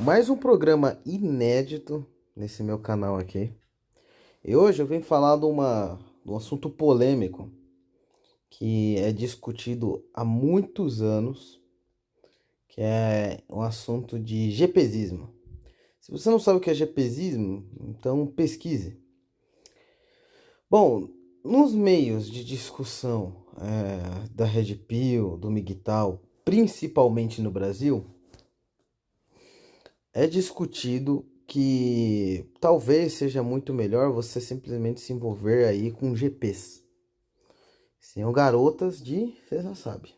Mais um programa inédito nesse meu canal aqui. E hoje eu venho falar de um assunto polêmico que é discutido há muitos anos, que é um assunto de GPzismo. Se você não sabe o que é GPzismo, então pesquise. Bom, nos meios de discussão da Red Pill, do MGTOW, principalmente no Brasil, é discutido que talvez seja muito melhor você simplesmente se envolver aí com GPs. São garotas de, você já sabe.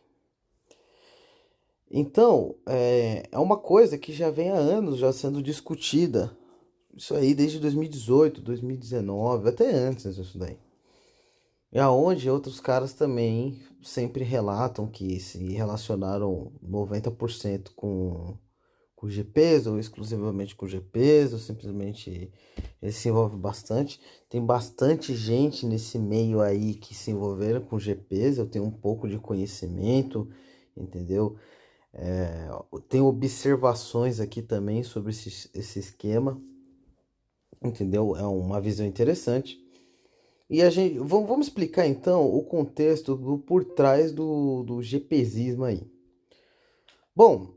Então, é uma coisa que já vem há anos já sendo discutida. Isso aí desde 2018, 2019, até antes disso daí. E aonde outros caras também sempre relatam que se relacionaram 90% com GPs ou exclusivamente com GPs, ou simplesmente ele se envolve bastante. Tem bastante gente nesse meio aí que se envolveram com GPs, eu tenho um pouco de conhecimento, entendeu? Eu tenho observações aqui também sobre esse esquema, entendeu? É uma visão interessante. E a gente, vamos explicar então o contexto por trás do GPzismo aí. Bom,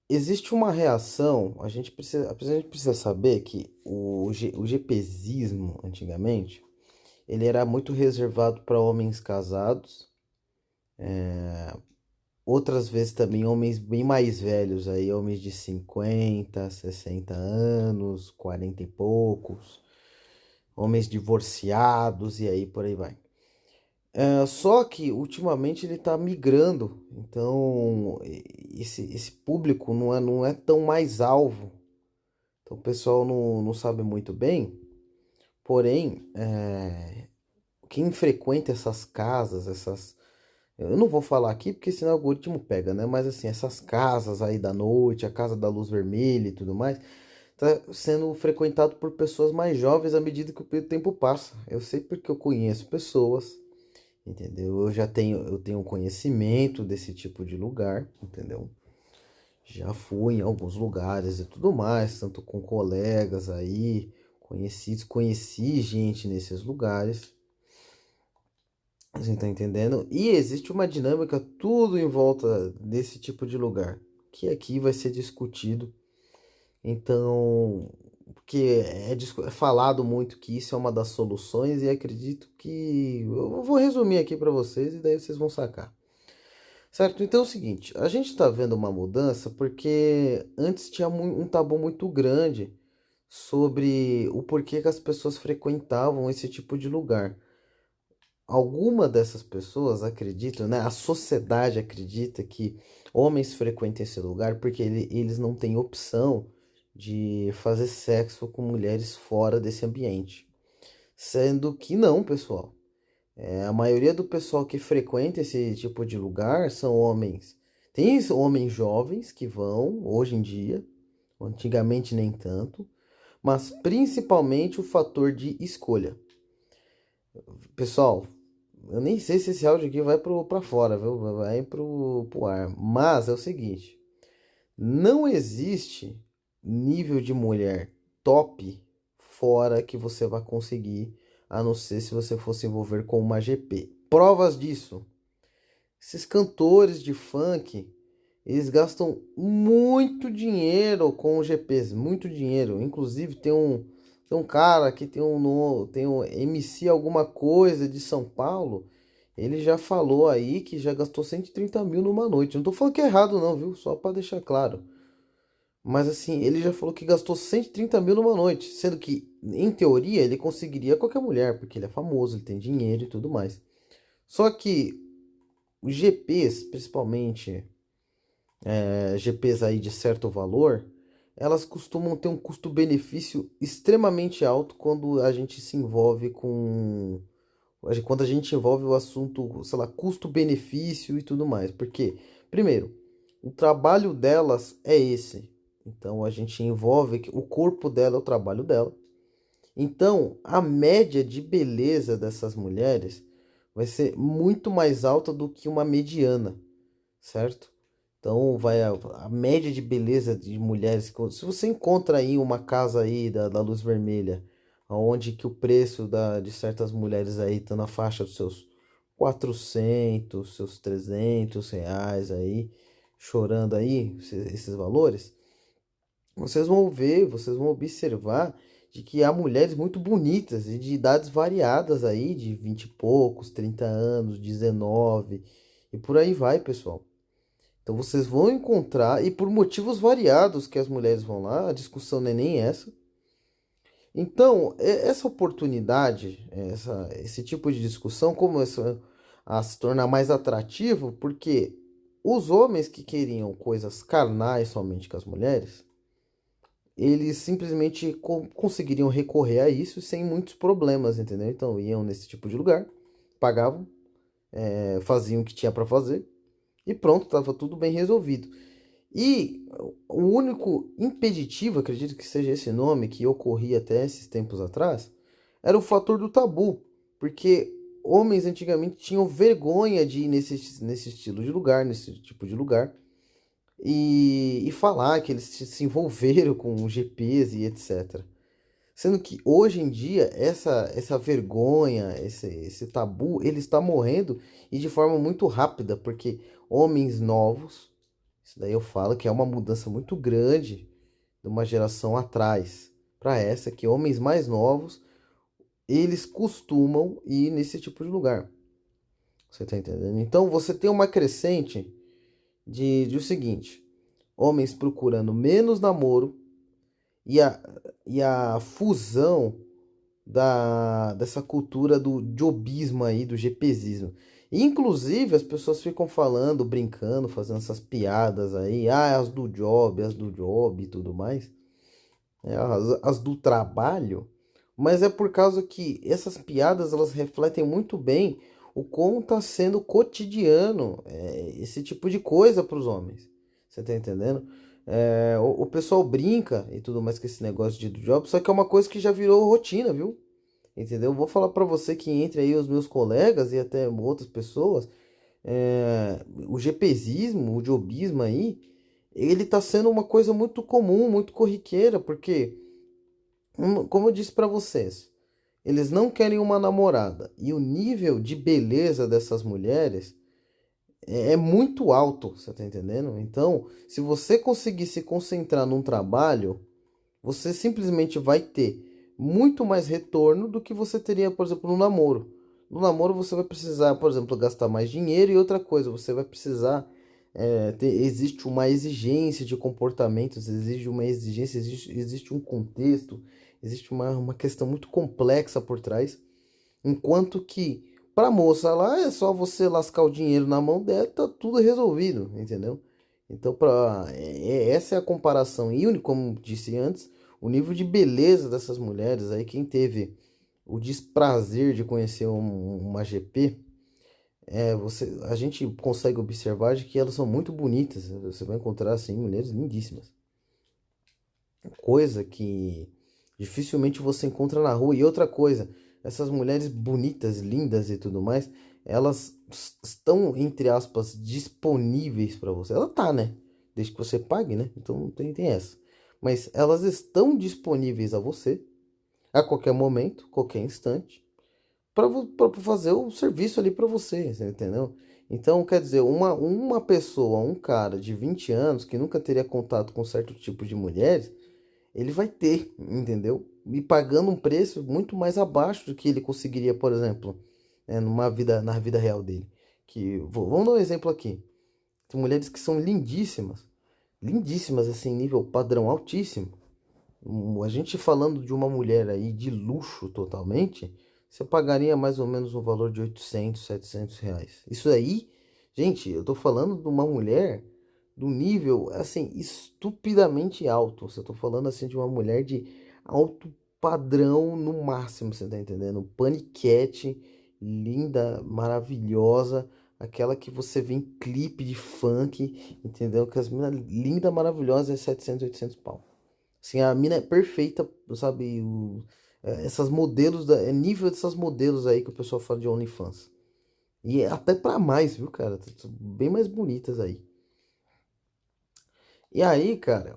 existe uma reação, a gente precisa saber que o GPzismo, antigamente, ele era muito reservado para homens casados, outras vezes também homens bem mais velhos, aí, homens de 50, 60 anos, 40 e poucos, homens divorciados e aí por aí vai. Só que ultimamente ele está migrando, então esse público não é tão mais alvo. Então o pessoal não sabe muito bem, porém, quem frequenta essas casas, essas. Eu não vou falar aqui porque senão o algoritmo pega, né? Mas assim, essas casas aí da noite, a casa da luz vermelha e tudo mais, tá sendo frequentado por pessoas mais jovens à medida que o tempo passa. Eu sei porque eu conheço pessoas, entendeu? Eu tenho conhecimento desse tipo de lugar, entendeu? Já fui em alguns lugares e tudo mais, tanto com colegas aí, conhecidos, conheci gente nesses lugares. Você tá entendendo? E existe uma dinâmica tudo em volta desse tipo de lugar, que aqui vai ser discutido. Então, porque é falado muito que isso é uma das soluções e acredito que eu vou resumir aqui para vocês e daí vocês vão sacar. Certo? Então é o seguinte, a gente está vendo uma mudança porque antes tinha um tabu muito grande sobre o porquê que as pessoas frequentavam esse tipo de lugar. Alguma dessas pessoas acreditam, né? A sociedade acredita que homens frequentam esse lugar porque eles não têm opção de fazer sexo com mulheres fora desse ambiente. Sendo que não, pessoal. A maioria do pessoal que frequenta esse tipo de lugar são homens. Tem homens jovens que vão, hoje em dia, antigamente nem tanto, mas principalmente o fator de escolha. Pessoal, eu nem sei se esse áudio aqui vai pra fora, viu? Vai pro ar. Mas é o seguinte: não existe nível de mulher top fora que você vai conseguir, a não ser se você for se envolver com uma GP. Provas disso. Esses cantores de funk, eles gastam muito dinheiro com os GPs, muito dinheiro. Inclusive tem um cara que tem tem um MC alguma coisa de São Paulo. Ele já falou aí que já gastou 130 mil numa noite. Não tô falando que é errado não, viu? Só para deixar claro. Mas assim, ele já falou que gastou 130 mil numa noite. Sendo que, em teoria, ele conseguiria qualquer mulher, porque ele é famoso, ele tem dinheiro e tudo mais. Só que os GPs, principalmente GPs aí de certo valor, elas costumam ter um custo-benefício extremamente alto quando a gente se envolve com. Quando a gente envolve o assunto, sei lá, custo-benefício e tudo mais. Porque, primeiro, o trabalho delas é esse. Então a gente envolve que o corpo dela é o trabalho dela. Então a média de beleza dessas mulheres vai ser muito mais alta do que uma mediana, certo? Então vai a média de beleza de mulheres. Se você encontra aí uma casa aí da Luz Vermelha, onde que o preço de certas mulheres aí tá na faixa dos seus 400, seus R$ 300 aí, chorando aí, esses valores, vocês vão ver, vocês vão observar de que há mulheres muito bonitas e de idades variadas aí, de 20 e poucos, 30 anos, 19 e por aí vai, pessoal. Então vocês vão encontrar, e por motivos variados que as mulheres vão lá, a discussão não é nem essa. Então, essa oportunidade, esse tipo de discussão começa a se tornar mais atrativo, porque os homens que queriam coisas carnais somente com as mulheres, eles simplesmente conseguiriam recorrer a isso sem muitos problemas, entendeu? Então iam nesse tipo de lugar, pagavam, faziam o que tinha para fazer e pronto, estava tudo bem resolvido. E o único impeditivo, acredito que seja esse nome, que ocorria até esses tempos atrás, era o fator do tabu, porque homens antigamente tinham vergonha de ir nesse estilo de lugar, nesse tipo de lugar, e falar que eles se envolveram com GPs e etc. Sendo que hoje em dia essa vergonha, esse tabu, ele está morrendo e de forma muito rápida, porque homens novos, isso daí eu falo que é uma mudança muito grande de uma geração atrás para essa, que homens mais novos, eles costumam ir nesse tipo de lugar. Você tá entendendo? Então você tem uma crescente de o seguinte, homens procurando menos namoro e a fusão dessa cultura do jobismo aí, do GPzismo. Inclusive, as pessoas ficam falando, brincando, fazendo essas piadas aí, as do job e tudo mais, as do trabalho, mas é por causa que essas piadas, elas refletem muito bem o como está sendo cotidiano esse tipo de coisa para os homens. Você tá entendendo? O pessoal brinca e tudo mais com esse negócio de do job, só que é uma coisa que já virou rotina, viu? Entendeu? Vou falar para você que entre aí os meus colegas e até outras pessoas, o GPzismo, o jobismo aí, ele tá sendo uma coisa muito comum, muito corriqueira, porque, como eu disse para vocês, eles não querem uma namorada e o nível de beleza dessas mulheres é muito alto, você tá entendendo? Então, se você conseguir se concentrar num trabalho, você simplesmente vai ter muito mais retorno do que você teria, por exemplo, no namoro. No namoro você vai precisar, por exemplo, gastar mais dinheiro e outra coisa, você vai precisar existe uma exigência de comportamentos, exige uma exigência, existe um contexto, existe uma questão muito complexa por trás. Enquanto que para a moça lá é só você lascar o dinheiro na mão dela, tá tudo resolvido, entendeu? Então, essa é a comparação. E, como disse antes, o nível de beleza dessas mulheres aí, quem teve o desprazer de conhecer uma GP, a gente consegue observar de que elas são muito bonitas. Você vai encontrar assim mulheres lindíssimas. Coisa que dificilmente você encontra na rua. E outra coisa, essas mulheres bonitas, lindas e tudo mais, elas estão, entre aspas, disponíveis para você. Ela tá, né? Desde que você pague, né? Então não tem essa. Mas elas estão disponíveis a você a qualquer momento, qualquer instante, para fazer o serviço ali para você entendeu? Então, quer dizer, uma pessoa, um cara de 20 anos que nunca teria contato com certo tipo de mulheres, ele vai ter, entendeu? E pagando um preço muito mais abaixo do que ele conseguiria, por exemplo, na vida real dele. Vamos dar um exemplo aqui. Tem mulheres que são lindíssimas, lindíssimas assim, nível padrão altíssimo. A gente falando de uma mulher aí de luxo totalmente, você pagaria mais ou menos um valor de 800, R$ 700. Isso aí, gente, eu tô falando de uma mulher do nível, assim, estupidamente alto. Eu tô falando, assim, de uma mulher de alto padrão no máximo, você tá entendendo? Paniquete, linda, maravilhosa, aquela que você vê em clipe de funk, entendeu? Que as minas linda, maravilhosa é 700, 800 pau. Assim, a mina é perfeita, sabe? Essas modelos, nível dessas modelos aí que o pessoal fala de OnlyFans. E até pra mais, viu, cara? Bem mais bonitas aí. E aí, cara,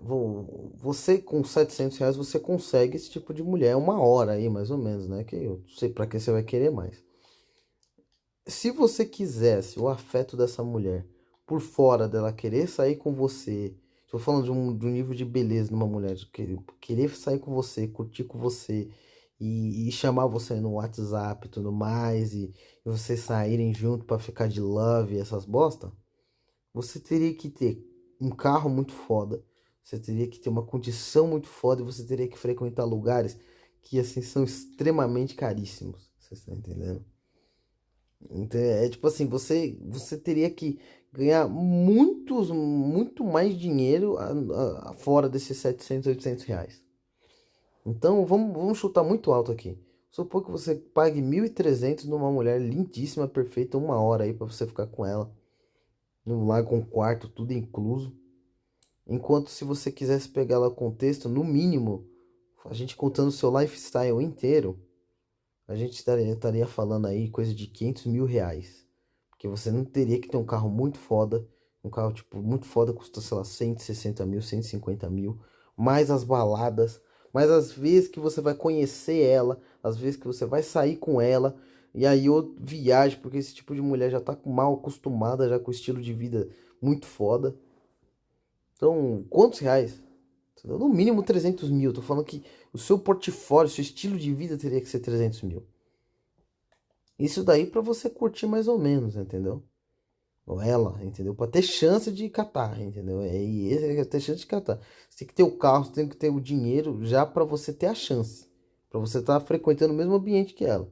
você com R$ 700 você consegue esse tipo de mulher, uma hora aí, mais ou menos, né? Que eu não sei pra que você vai querer mais. Se você quisesse o afeto dessa mulher por fora dela querer sair com você, estou falando de um nível de beleza numa mulher, de querer sair com você, curtir com você e chamar você no WhatsApp e tudo mais, e vocês saírem junto pra ficar de love e essas bosta, você teria que ter um carro muito foda, você teria que ter uma condição muito foda e você teria que frequentar lugares que assim são extremamente caríssimos. Você está entendendo? Então, é tipo assim, você teria que ganhar muito mais dinheiro fora desses 700 800 reais. Então, vamos chutar muito alto aqui. Supor que você pague 1.300 numa mulher lindíssima, perfeita, uma hora aí pra você ficar com ela. No lar com quarto, tudo incluso. Enquanto se você quisesse pegar ela com texto, no mínimo, a gente contando o seu lifestyle inteiro, a gente estaria falando aí coisa de R$ 500.000. Porque você não teria que ter um carro muito foda. Um carro, tipo, muito foda custa, sei lá, 160 mil, 150 mil. Mais as baladas. Mais as vezes que você vai conhecer ela. As vezes que você vai sair com ela. E aí ou viagem, porque esse tipo de mulher já tá mal acostumada já com o estilo de vida muito foda. Então, quantos reais? Entendeu? No mínimo 300 mil. Tô falando que o seu portfólio, seu estilo de vida teria que ser 300 mil. Isso daí pra você curtir mais ou menos, entendeu? Ou ela, entendeu? Pra ter chance de catar, entendeu? E esse é ter chance de catar. Você tem que ter o carro, você tem que ter o dinheiro já pra você ter a chance. Pra você estar frequentando o mesmo ambiente que ela.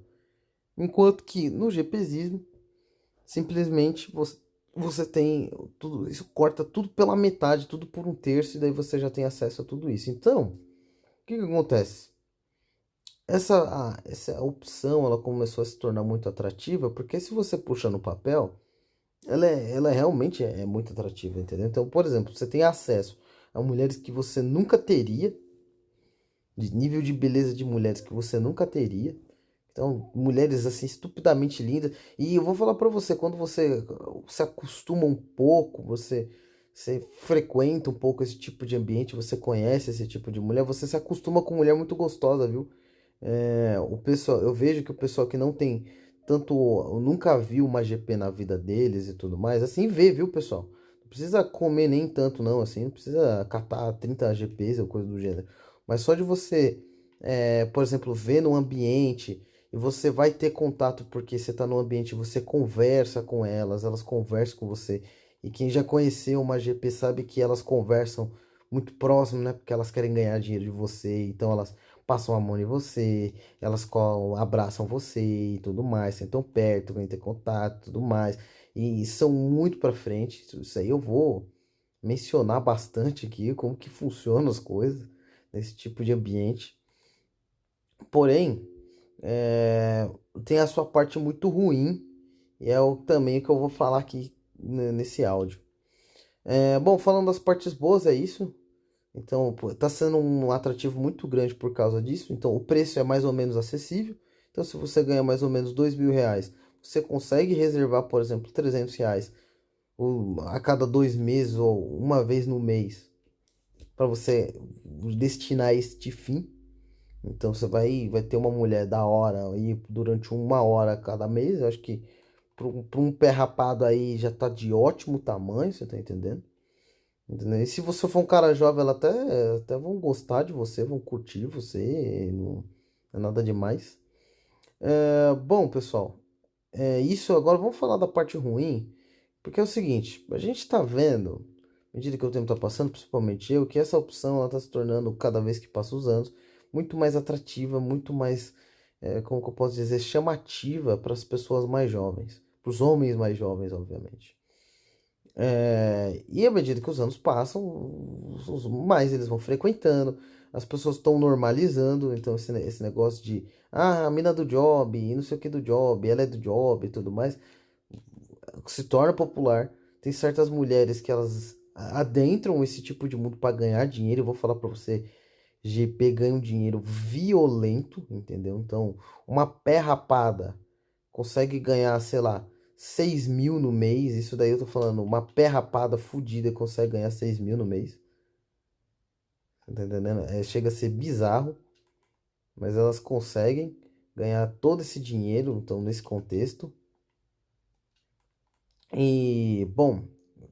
Enquanto que no GPzismo, simplesmente você tem tudo, isso corta tudo pela metade, tudo por um terço, e daí você já tem acesso a tudo isso. Então, o que que acontece? Essa opção ela começou a se tornar muito atrativa, porque se você puxa no papel, ela realmente é muito atrativa, entendeu? Então, por exemplo, você tem acesso a mulheres que você nunca teria, de nível de beleza de mulheres que você nunca teria. Então, mulheres assim estupidamente lindas. E eu vou falar pra você, quando você se acostuma um pouco, você frequenta um pouco esse tipo de ambiente, você conhece esse tipo de mulher, você se acostuma com mulher muito gostosa, viu? O pessoal, eu vejo que o pessoal que não tem tanto, nunca viu uma GP na vida deles e tudo mais, assim vê, viu, pessoal? Não precisa comer nem tanto, não, assim, não precisa catar 30 GPs ou coisa do gênero. Mas só de você, por exemplo, ver no ambiente e você vai ter contato porque você está no ambiente, você conversa com elas, elas conversam com você. E quem já conheceu uma GP sabe que elas conversam muito próximo, né? Porque elas querem ganhar dinheiro de você, então elas passam a mão em você, elas abraçam você e tudo mais, sentam perto, vêm ter contato e tudo mais. E são muito pra frente. Isso aí eu vou mencionar bastante aqui, como que funcionam as coisas nesse tipo de ambiente. Porém, é, tem a sua parte muito ruim, e é também o que eu vou falar aqui nesse áudio. Bom, falando das partes boas, é isso. Então, pô, tá sendo um atrativo muito grande por causa disso. Então, o preço é mais ou menos acessível. Então, se você ganha mais ou menos R$ 2.000, você consegue reservar, por exemplo, R$ 300 a cada 2 meses ou uma vez no mês para você destinar a este fim. Então, você vai ter uma mulher da hora aí durante uma hora a cada mês. Eu acho que para um pé rapado aí já tá de ótimo tamanho, você tá entendendo? Entendeu? E se você for um cara jovem, ela até vão gostar de você, vão curtir você, não é nada demais. Bom, pessoal, isso agora vamos falar da parte ruim, porque é o seguinte, a gente tá vendo, à medida que o tempo tá passando, principalmente eu, que essa opção ela tá se tornando, cada vez que passa os anos, muito mais atrativa, muito mais, como que eu posso dizer, chamativa para as pessoas mais jovens, para os homens mais jovens, obviamente. E à medida que os anos passam, mais eles vão frequentando, as pessoas estão normalizando, então esse negócio de a mina do job, e não sei o que do job, ela é do job e tudo mais, se torna popular. Tem certas mulheres que elas adentram esse tipo de mundo para ganhar dinheiro. Eu vou falar para você, GP ganha um dinheiro violento, entendeu? Então, uma pé rapada consegue ganhar, sei lá, 6.000 no mês. Isso daí eu tô falando, uma pé rapada fudida consegue ganhar 6.000 no mês. Tá entendendo? Chega a ser bizarro, mas elas conseguem ganhar todo esse dinheiro, então, nesse contexto. E, bom,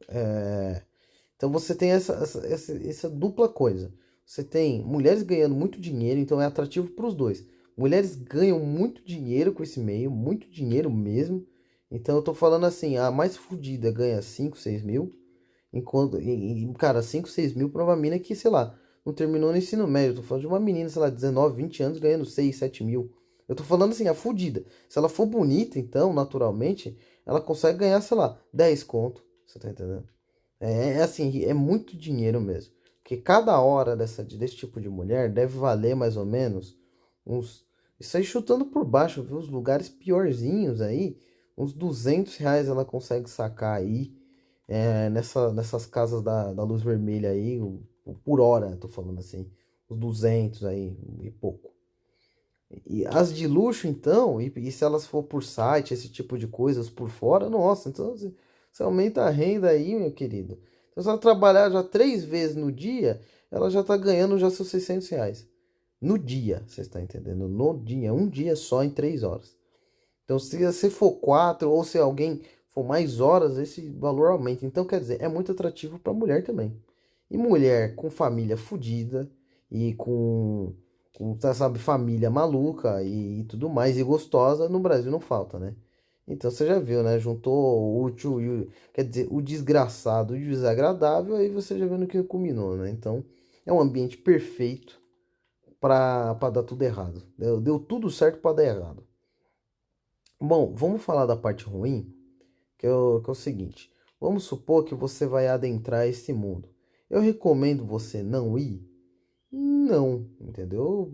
é, então você tem essa dupla coisa. Você tem mulheres ganhando muito dinheiro, então é atrativo para os dois. Mulheres ganham muito dinheiro com esse meio, muito dinheiro mesmo. Então eu tô falando assim, a mais fodida ganha 5 6 mil. Enquanto, cara, 5 6 mil pra uma mina que, sei lá, não terminou no ensino médio. Eu tô falando de uma menina, sei lá, 19 20 anos ganhando 6 7 mil. Eu tô falando assim, a fodida. Se ela for bonita, então, naturalmente, ela consegue ganhar, sei lá, 10 conto. Você tá entendendo? É assim, é muito dinheiro mesmo. Porque cada hora desse tipo de mulher deve valer mais ou menos uns. Isso aí chutando por baixo, viu? Os lugares piorzinhos aí, uns R$ 200 ela consegue sacar aí nessas casas da luz vermelha aí, por hora, tô falando assim, os 200 aí e pouco. E as de luxo, então, e se elas for por site, esse tipo de coisas por fora, nossa, então você aumenta a renda aí, meu querido. Então, se ela trabalhar já 3 vezes no dia, ela já tá ganhando já seus R$ 600. No dia, você está entendendo? No dia, um dia só em 3 horas. Então, se você for quatro, ou se alguém for mais horas, esse valor aumenta. Então, quer dizer, é muito atrativo para mulher também. E mulher com família fodida e com, tá, sabe, família maluca e tudo mais, e gostosa, no Brasil não falta, né? Então você já viu, né? Juntou o útil e quer dizer, o desgraçado e o desagradável, aí você já viu no que culminou, né? Então, é um ambiente perfeito para dar tudo errado. Deu tudo certo para dar errado. Bom, vamos falar da parte ruim, que é o seguinte. Vamos supor que você vai adentrar esse mundo. Eu recomendo você não ir? Não, entendeu?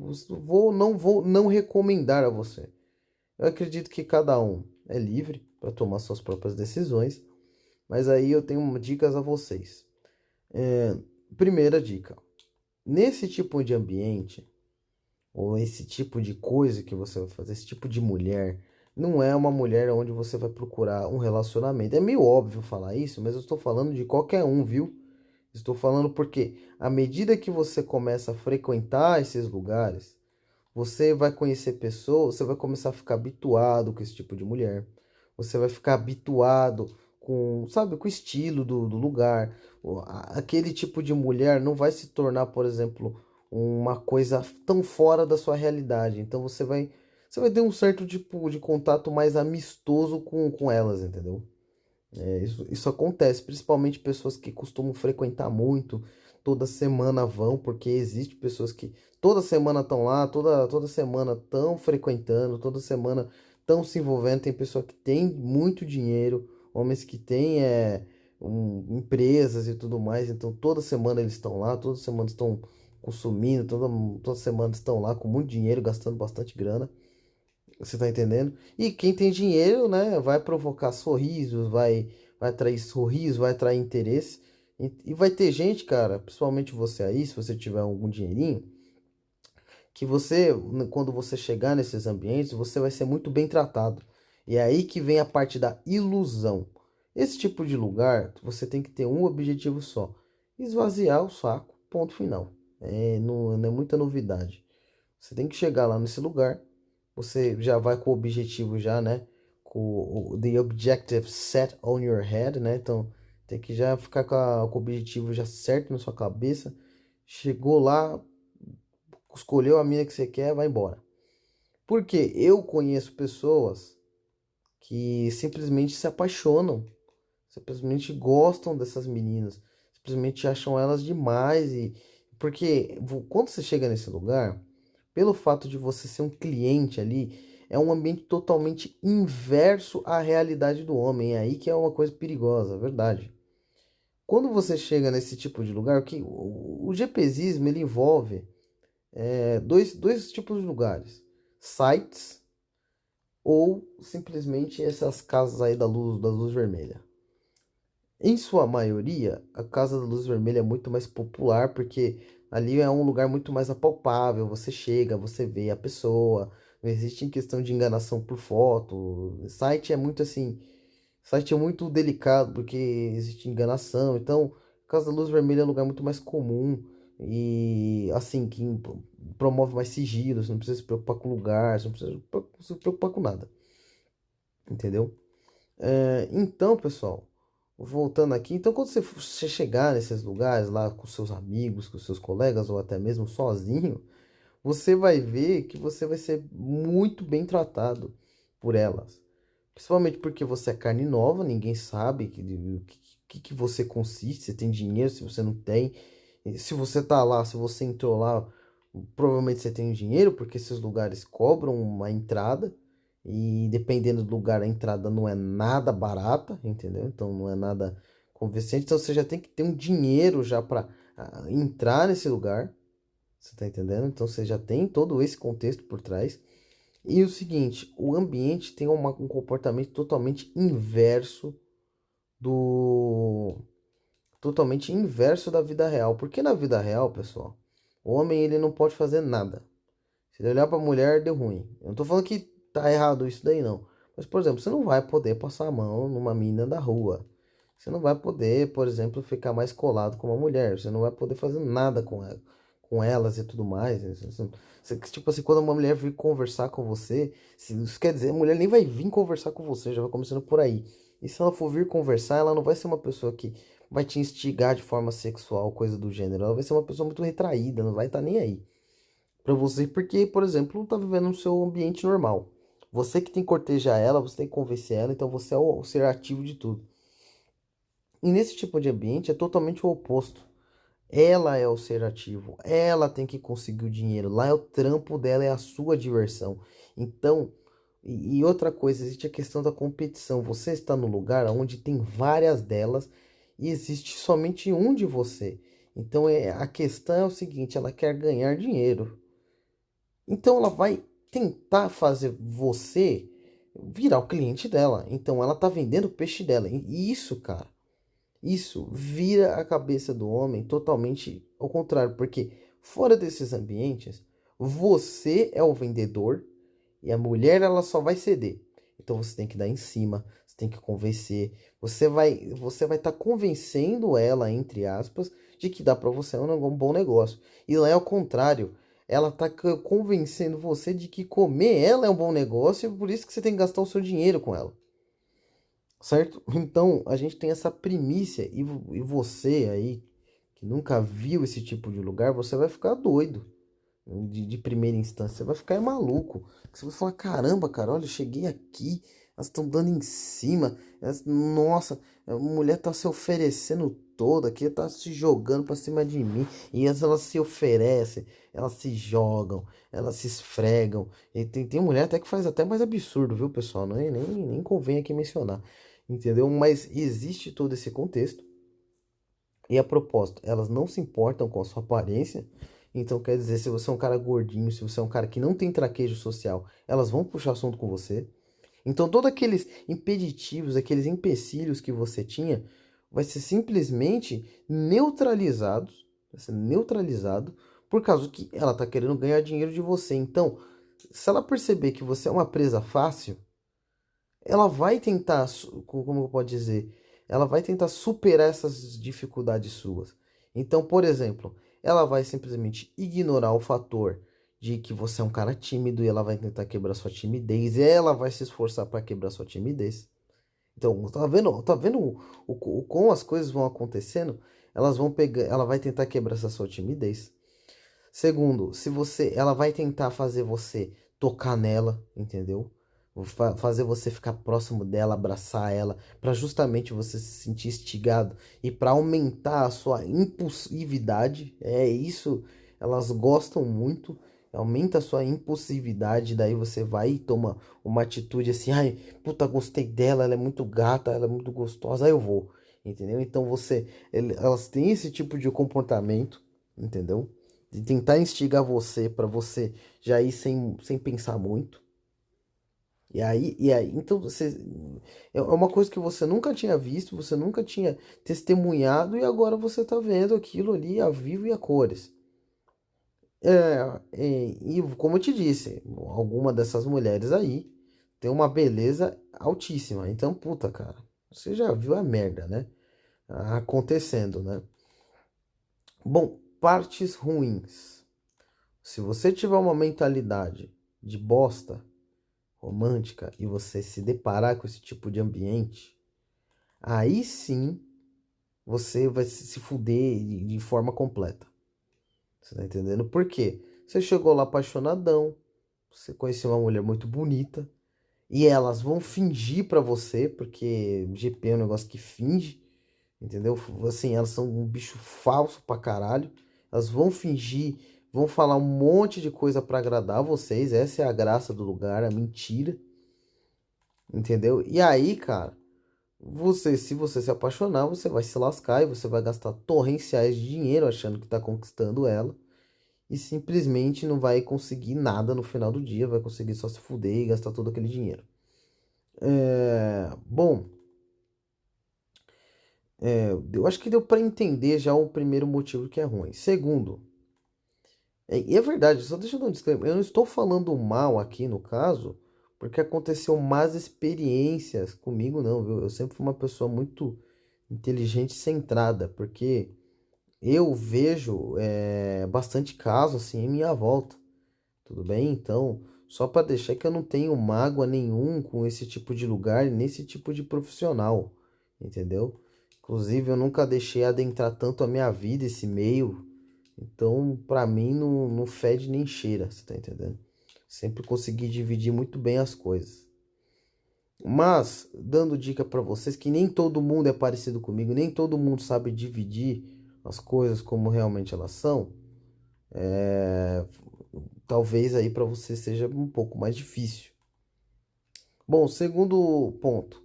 Não vou não recomendar a você. Eu acredito que cada um é livre para tomar suas próprias decisões, mas aí eu tenho dicas a vocês. Primeira dica: nesse tipo de ambiente, ou esse tipo de coisa que você vai fazer, esse tipo de mulher, não é uma mulher onde você vai procurar um relacionamento. É meio óbvio falar isso, mas eu estou falando de qualquer um, viu? Estou falando porque à medida que você começa a frequentar esses lugares, você vai conhecer pessoas, você vai começar a ficar habituado com esse tipo de mulher. Você vai ficar habituado com, sabe, com o estilo do lugar. Aquele tipo de mulher não vai se tornar, por exemplo, uma coisa tão fora da sua realidade. Então você vai ter um certo tipo de contato mais amistoso com elas, entendeu? Isso acontece, principalmente pessoas que costumam frequentar muito, toda semana vão, porque existe pessoas que toda semana estão lá, toda semana estão frequentando, toda semana estão se envolvendo. Tem pessoa que tem muito dinheiro, homens que têm empresas e tudo mais, então toda semana eles estão lá, toda semana estão consumindo, toda semana estão lá com muito dinheiro, gastando bastante grana. Você tá entendendo? E quem tem dinheiro, né, vai provocar sorrisos, vai atrair sorriso, vai atrair interesse. E vai ter gente, cara, principalmente você aí, se você tiver algum dinheirinho, que você, quando você chegar nesses ambientes, você vai ser muito bem tratado. E é aí que vem a parte da ilusão. Esse tipo de lugar, você tem que ter um objetivo só: esvaziar o saco, ponto final. Não é muita novidade. Você tem que chegar lá nesse lugar, você já vai com o objetivo já, né? Com o the objective set on your head, né? Então tem que já ficar com o objetivo já certo na sua cabeça. Chegou lá, escolheu a mina que você quer, vai embora. Porque eu conheço pessoas que simplesmente se apaixonam, simplesmente gostam dessas meninas, simplesmente acham elas demais e porque quando você chega nesse lugar, pelo fato de você ser um cliente ali, é um ambiente totalmente inverso à realidade do homem. É aí que é uma coisa perigosa, é verdade. Quando você chega nesse tipo de lugar, o GPzismo ele envolve dois tipos de lugares: sites ou simplesmente essas casas aí da luz vermelha. Em sua maioria, a Casa da Luz Vermelha é muito mais popular porque ali é um lugar muito mais apalpável. Você chega, você vê a pessoa, não existe questão de enganação por foto. Site é muito assim, site é muito delicado porque existe enganação. Então, a Casa da Luz Vermelha é um lugar muito mais comum assim, que promove mais sigilo, você não precisa se preocupar com lugar, você não precisa se preocupar com nada, entendeu? Então, pessoal, voltando aqui, então quando você chegar nesses lugares lá com seus amigos, com seus colegas ou até mesmo sozinho, você vai ver que você vai ser muito bem tratado por elas. Principalmente porque você é carne nova, ninguém sabe que você consiste, se tem dinheiro, se você não tem. E se você tá lá, se você entrou lá, provavelmente você tem dinheiro, porque esses lugares cobram uma entrada. E dependendo do lugar, a entrada não é nada barata, entendeu? Então não é nada convincente. Então você já tem que ter um dinheiro já para entrar nesse lugar. Você tá entendendo? Então você já tem todo esse contexto por trás. E o seguinte, o ambiente tem um comportamento totalmente inverso do totalmente inverso da vida real. Porque na vida real, pessoal, o homem ele não pode fazer nada. Se ele olhar para a mulher, deu ruim. Eu não tô falando que tá errado isso daí não. Mas, por exemplo, você não vai poder passar a mão numa mina da rua. Você não vai poder, por exemplo, ficar mais colado com uma mulher. Você não vai poder fazer nada com elas e tudo mais. Tipo assim, quando uma mulher vir conversar com você, isso quer dizer, a mulher nem vai vir conversar com você, já vai começando por aí. E se ela for vir conversar, ela não vai ser uma pessoa que vai te instigar de forma sexual, coisa do gênero. Ela vai ser uma pessoa muito retraída, não vai estar nem aí pra você, porque, por exemplo, não tá vivendo no seu ambiente normal. Você que tem que cortejar ela, você tem que convencer ela, então você é o ser ativo de tudo. E nesse tipo de ambiente é totalmente o oposto. Ela é o ser ativo, ela tem que conseguir o dinheiro. Lá é o trampo dela, é a sua diversão. Então, e outra coisa, existe a questão da competição. Você está no lugar onde tem várias delas e existe somente um de você. Então, a questão é o seguinte, ela quer ganhar dinheiro. Então ela vai tentar fazer você virar o cliente dela. Então ela tá vendendo o peixe dela. E isso, cara, isso vira a cabeça do homem totalmente ao contrário, porque fora desses ambientes, você é o vendedor e a mulher ela só vai ceder. Então você tem que dar em cima, você tem que convencer, você vai estar convencendo ela, entre aspas, de que dá para você um bom negócio. E lá é o contrário. Ela tá convencendo você de que comer ela é um bom negócio e por isso que você tem que gastar o seu dinheiro com ela. Certo? Então, a gente tem essa primícia e você aí, que nunca viu esse tipo de lugar, você vai ficar doido de primeira instância. Você vai ficar maluco. Você vai falar, caramba, cara, olha, eu cheguei aqui, elas estão dando em cima. Nossa, a mulher tá se oferecendo toda aqui, tá se jogando pra cima de mim. E elas se oferecem, elas se jogam, elas se esfregam. E tem mulher até que faz até mais absurdo, viu, pessoal? Não é, nem convém aqui mencionar. Entendeu? Mas existe todo esse contexto. E a propósito, elas não se importam com a sua aparência. Então, quer dizer, se você é um cara gordinho, se você é um cara que não tem traquejo social, elas vão puxar assunto com você. Então, todos aqueles impeditivos, aqueles empecilhos que você tinha, vai ser simplesmente neutralizados, vai ser neutralizado por causa que ela está querendo ganhar dinheiro de você. Então, se ela perceber que você é uma presa fácil, ela vai tentar, como eu posso dizer, ela vai tentar superar essas dificuldades suas. Então, por exemplo, ela vai simplesmente ignorar o fator de que você é um cara tímido e ela vai tentar quebrar sua timidez, e ela vai se esforçar para quebrar sua timidez. Então, tá vendo o como as coisas vão acontecendo? Elas vão pegar, ela vai tentar quebrar essa sua timidez. Segundo, se você, ela vai tentar fazer você tocar nela, entendeu? Fazer você ficar próximo dela, abraçar ela, para justamente você se sentir instigado e para aumentar a sua impulsividade. É isso, elas gostam muito. Aumenta a sua impulsividade, daí você vai e toma uma atitude assim, ai, puta, gostei dela, ela é muito gata, ela é muito gostosa, aí eu vou, entendeu? Então elas têm esse tipo de comportamento, entendeu? De tentar instigar você para você já ir sem pensar muito. E aí, então você é uma coisa que você nunca tinha visto, você nunca tinha testemunhado e agora você tá vendo aquilo ali a vivo e a cores. E como eu te disse, alguma dessas mulheres aí tem uma beleza altíssima. Então, puta, cara, você já viu a merda, né? Acontecendo, né? Bom, partes ruins. Se você tiver uma mentalidade de bosta romântica e você se deparar com esse tipo de ambiente, aí sim você vai se fuder de forma completa. Você tá entendendo? Por quê? Você chegou lá apaixonadão, você conheceu uma mulher muito bonita, e elas vão fingir pra você, porque GP é um negócio que finge, entendeu? Assim, elas são um bicho falso pra caralho. Elas vão fingir, vão falar um monte de coisa pra agradar vocês. Essa é a graça do lugar, a mentira, entendeu? E aí, cara, se você se apaixonar, você vai se lascar e você vai gastar torrenciais de dinheiro achando que tá conquistando ela. E simplesmente não vai conseguir nada no final do dia, vai conseguir só se fuder e gastar todo aquele dinheiro. Bom, eu acho que deu para entender já o primeiro motivo que é ruim. Segundo, e é verdade, só deixa eu dar um disclaimer, eu não estou falando mal aqui no caso, porque aconteceu más experiências comigo, não, viu? Eu sempre fui uma pessoa muito inteligente e centrada, porque eu vejo bastante caso assim em minha volta. Tudo bem? Então, só para deixar que eu não tenho mágoa nenhum com esse tipo de lugar, nesse tipo de profissional, entendeu? Inclusive, eu nunca deixei adentrar tanto a minha vida, esse meio. Então, para mim, não fede nem cheira, você tá entendendo? Sempre consegui dividir muito bem as coisas. Mas, dando dica para vocês que nem todo mundo é parecido comigo, nem todo mundo sabe dividir as coisas como realmente elas são. Talvez aí para você seja um pouco mais difícil. Bom, segundo ponto,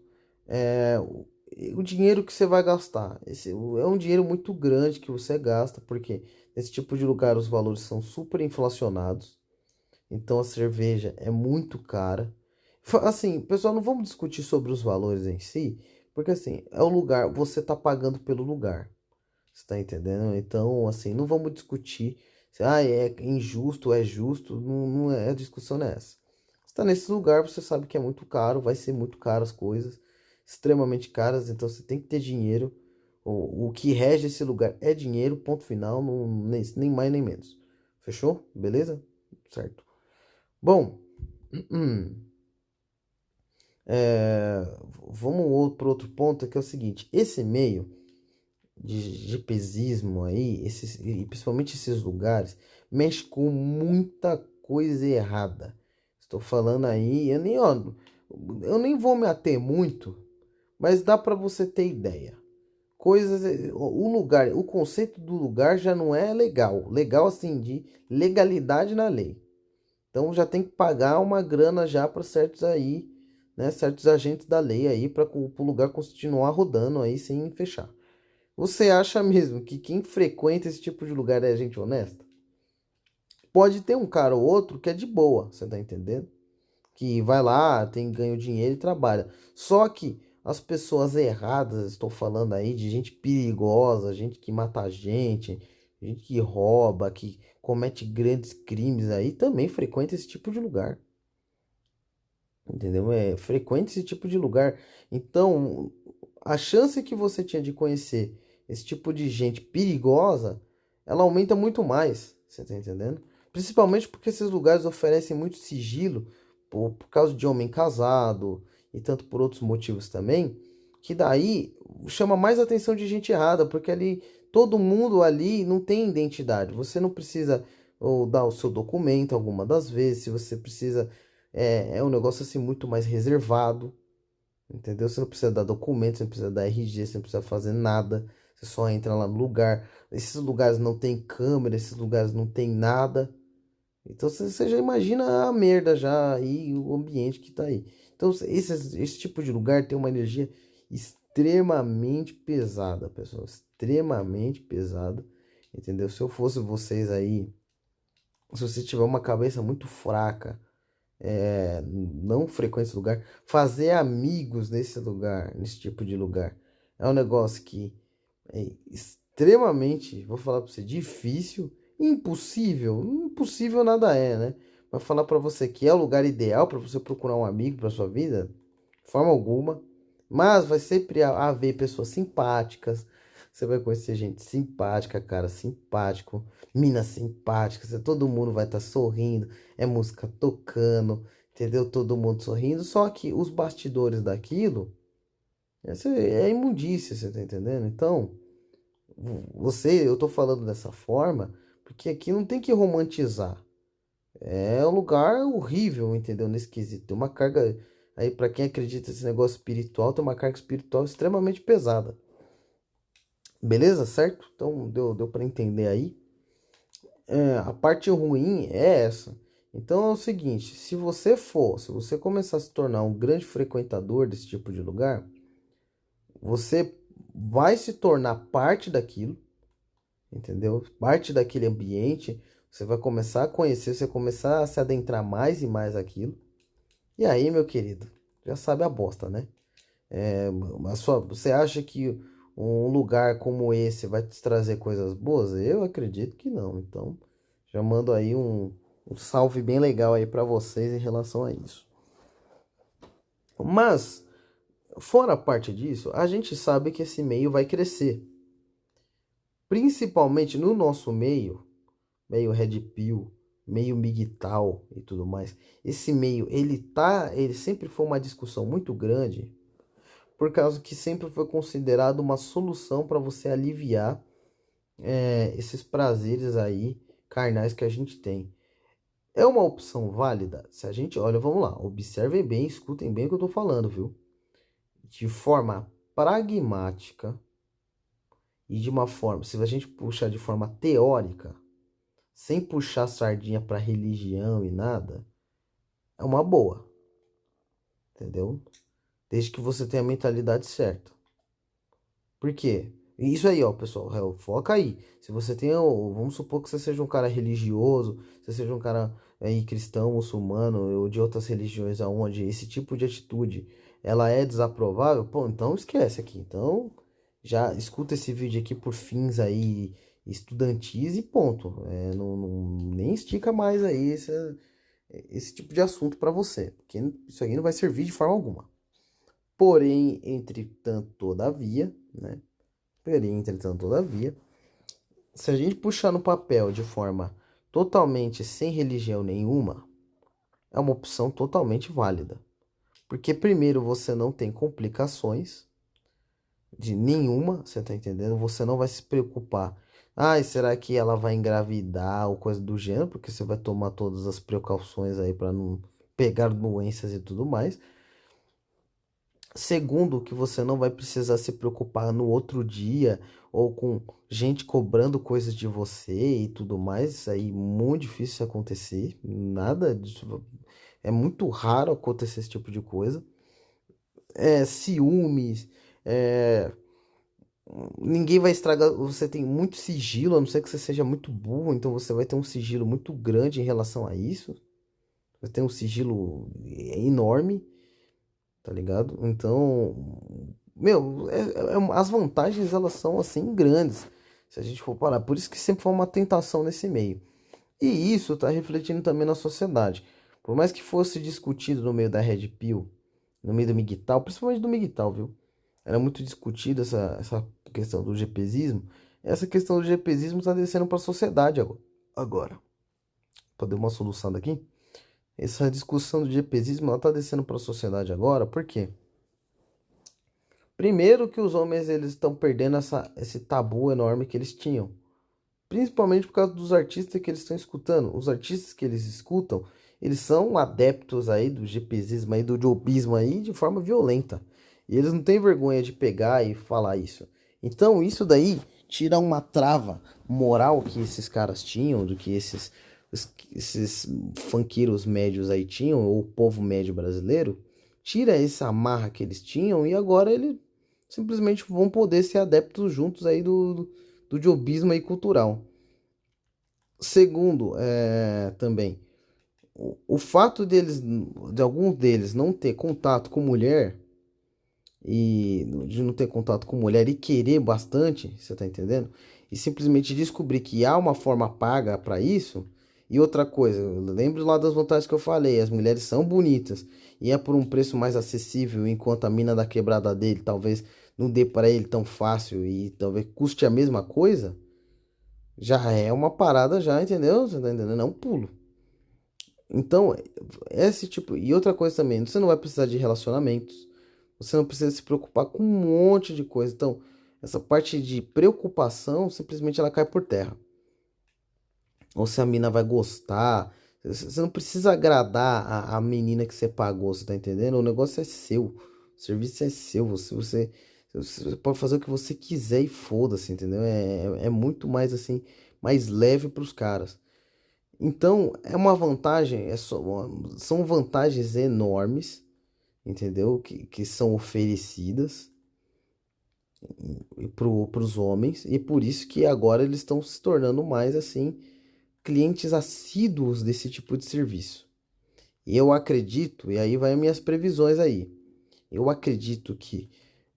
o dinheiro que você vai gastar. Esse é um dinheiro muito grande que você gasta, porque nesse tipo de lugar os valores são super inflacionados. Então a cerveja é muito cara. Assim, pessoal, não vamos discutir sobre os valores em si, porque assim, é o lugar, você tá pagando pelo lugar. Você tá entendendo? Então, assim, não vamos discutir se é injusto, é justo, não é, a discussão não é essa. Você tá nesse lugar, você sabe que é muito caro, vai ser muito caro as coisas, extremamente caras, então você tem que ter dinheiro. O que rege esse lugar é dinheiro, ponto final, nem mais nem menos. Fechou? Beleza? Certo. Bom, é, vamos para outro ponto que é o seguinte: esse meio de GPzismo aí, e principalmente esses lugares, mexe com muita coisa errada. Estou falando aí, eu nem vou me ater muito, mas dá para você ter ideia. Coisas, o lugar, o conceito do lugar já não é legal, legal assim de legalidade na lei. Então já tem que pagar uma grana já para certos aí, né, certos agentes da lei aí para o lugar continuar rodando aí sem fechar. Você acha mesmo que quem frequenta esse tipo de lugar é gente honesta? Pode ter um cara ou outro que é de boa, você tá entendendo? Que vai lá, tem ganho dinheiro e trabalha. Só que as pessoas erradas, estou falando aí de gente perigosa, gente que mata gente que rouba, que comete grandes crimes aí, também frequenta esse tipo de lugar. Entendeu? Frequente esse tipo de lugar. Então, a chance que você tinha de conhecer esse tipo de gente perigosa, ela aumenta muito mais. Você tá entendendo? Principalmente porque esses lugares oferecem muito sigilo por causa de homem casado e tanto por outros motivos também, que daí chama mais atenção de gente errada, porque ali todo mundo ali não tem identidade. Você não precisa ou dar o seu documento alguma das vezes, se você precisa é um negócio assim muito mais reservado, entendeu? Você não precisa dar documento, você não precisa dar RG, você não precisa fazer nada. Você só entra lá no lugar. Esses lugares não tem câmera, esses lugares não tem nada. Então você já imagina a merda já aí, o ambiente que tá aí. Então esse tipo de lugar tem uma energia extremamente pesada, pessoal. Extremamente pesada. Entendeu? Se eu fosse vocês aí, se você tiver uma cabeça muito fraca, não frequente esse lugar, fazer amigos nesse lugar, nesse tipo de lugar, é um negócio que é extremamente, vou falar para você, difícil, impossível, impossível nada é, né? Mas falar para você que é o lugar ideal para você procurar um amigo para sua vida, de forma alguma, mas vai sempre haver pessoas simpáticas, Você vai conhecer gente simpática, cara, simpático, mina simpática, todo mundo vai estar sorrindo, é música tocando, entendeu? Todo mundo sorrindo, só que os bastidores daquilo é imundícia, você tá entendendo? Então, eu tô falando dessa forma porque aqui não tem que romantizar. É um lugar horrível, entendeu? Nesse quesito. Tem uma carga aí, pra quem acredita nesse negócio espiritual, tem uma carga espiritual extremamente pesada. Beleza? Certo? Então deu para entender aí. A parte ruim é essa. Então é o seguinte, se você começar a se tornar um grande frequentador desse tipo de lugar, você vai se tornar parte daquilo, entendeu? Parte daquele ambiente, você vai começar a conhecer, você vai começar a se adentrar mais e mais aquilo. E aí, meu querido, já sabe a bosta, né? Você acha que um lugar como esse vai te trazer coisas boas? Eu acredito que não. Então, já mando aí um salve bem legal aí para vocês em relação a isso. Mas, fora a parte disso, a gente sabe que esse meio vai crescer. Principalmente no nosso meio Red Pill, meio MGTOW e tudo mais. Esse meio, ele sempre foi uma discussão muito grande, por causa que sempre foi considerado uma solução para você aliviar esses prazeres aí carnais que a gente tem. É uma opção válida? Se a gente, olha, vamos lá, observem bem, escutem bem o que eu tô falando, viu? De forma pragmática e de uma forma, se a gente puxar de forma teórica, sem puxar sardinha para religião e nada, é uma boa, entendeu? Desde que você tenha a mentalidade certa. Por quê? Isso aí, ó, pessoal, foca aí. Se você tem, vamos supor que você seja um cara religioso, você seja um cara aí cristão, muçulmano ou de outras religiões aonde esse tipo de atitude ela é desaprovável, pô, então esquece aqui. Então, já escuta esse vídeo aqui por fins aí estudantis e ponto. Nem estica mais aí esse tipo de assunto para você, porque isso aí não vai servir de forma alguma. Porém, entretanto, todavia, né? Porém, entretanto, todavia, se a gente puxar no papel de forma totalmente sem religião nenhuma, é uma opção totalmente válida. Porque primeiro você não tem complicações de nenhuma, você tá entendendo? Você não vai se preocupar. Ai, será que ela vai engravidar ou coisa do gênero? Porque você vai tomar todas as precauções aí para não pegar doenças e tudo mais. Segundo, que você não vai precisar se preocupar no outro dia ou com gente cobrando coisas de você e tudo mais. Isso aí é muito difícil acontecer. Nada disso. É muito raro acontecer esse tipo de coisa. Ciúmes. É, ninguém vai estragar. Você tem muito sigilo, a não ser que você seja muito burro. Então você vai ter um sigilo muito grande em relação a isso. Vai ter um sigilo enorme. Tá ligado? Então, meu, as vantagens elas são assim grandes, se a gente for parar. Por isso que sempre foi uma tentação nesse meio. E isso tá refletindo também na sociedade. Por mais que fosse discutido no meio da Red Pill, no meio do MGTOW, principalmente do MGTOW, viu? Era muito discutido essa questão do GPzismo. Essa questão do GPzismo tá descendo para a sociedade agora. Para dar uma solução daqui. Essa discussão do GPzismo ela tá descendo para a sociedade agora, por quê? Primeiro que os homens eles estão perdendo esse tabu enorme que eles tinham. Principalmente por causa dos artistas que eles estão escutando. Os artistas que eles escutam, eles são adeptos aí do GPzismo aí, do jobismo aí, de forma violenta. E eles não têm vergonha de pegar e falar isso. Então isso daí tira uma trava moral que esses caras tinham, do que esses funkeiros médios aí tinham, ou o povo médio brasileiro, tira essa amarra que eles tinham e agora eles simplesmente vão poder ser adeptos juntos aí do jobismo aí cultural. Segundo, também, o fato de alguns deles não ter contato com mulher e querer bastante, você tá entendendo? E simplesmente descobrir que há uma forma paga para isso. E outra coisa, lembro lá das vantagens que eu falei, as mulheres são bonitas e é por um preço mais acessível, enquanto a mina da quebrada dele talvez não dê para ele tão fácil e talvez custe a mesma coisa, já é uma parada já, entendeu? Você tá entendendo? É um pulo. Então, esse tipo. E outra coisa também, você não vai precisar de relacionamentos. Você não precisa se preocupar com um monte de coisa. Então, essa parte de preocupação, simplesmente ela cai por terra. Ou se a mina vai gostar. Você não precisa agradar a menina que você pagou, você tá entendendo? O negócio é seu. O serviço é seu. Você pode fazer o que você quiser e foda-se, entendeu? É muito mais assim, mais leve pros caras. Então, é uma vantagem, são vantagens enormes, entendeu? Que são oferecidas para os homens, e por isso que agora eles estão se tornando mais assim, clientes assíduos desse tipo de serviço. E eu acredito, e aí vai as minhas previsões aí, eu acredito que